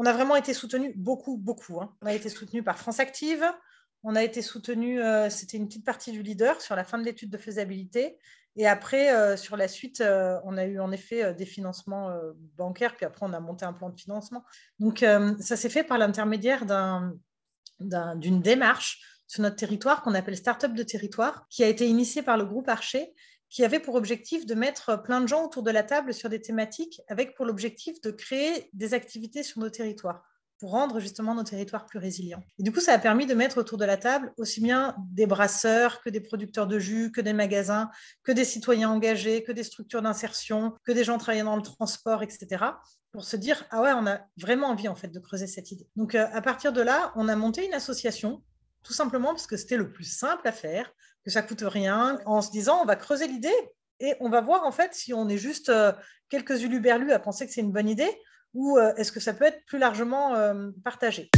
On a vraiment été soutenu beaucoup, beaucoup. On a été soutenu par France Active. On a été soutenu, c'était une petite partie du leader sur la fin de l'étude de faisabilité. Et après, sur la suite, on a eu en effet des financements bancaires. Puis après, on a monté un plan de financement. Donc, ça s'est fait par l'intermédiaire d'une démarche sur notre territoire qu'on appelle Startup de territoire, qui a été initiée par le groupe Archer, qui avait pour objectif de mettre plein de gens autour de la table sur des thématiques, avec pour l'objectif de créer des activités sur nos territoires, pour rendre justement nos territoires plus résilients. Et du coup, ça a permis de mettre autour de la table aussi bien des brasseurs que des producteurs de jus, que des magasins, que des citoyens engagés, que des structures d'insertion, que des gens travaillant dans le transport, etc., pour se dire, ah ouais, on a vraiment envie en fait de creuser cette idée. Donc, à partir de là, on a monté une association, tout simplement parce que c'était le plus simple à faire, que ça coûte rien, en se disant, on va creuser l'idée et on va voir en fait si on est juste quelques uluberlus à penser que c'est une bonne idée, ou est-ce que ça peut être plus largement partagé.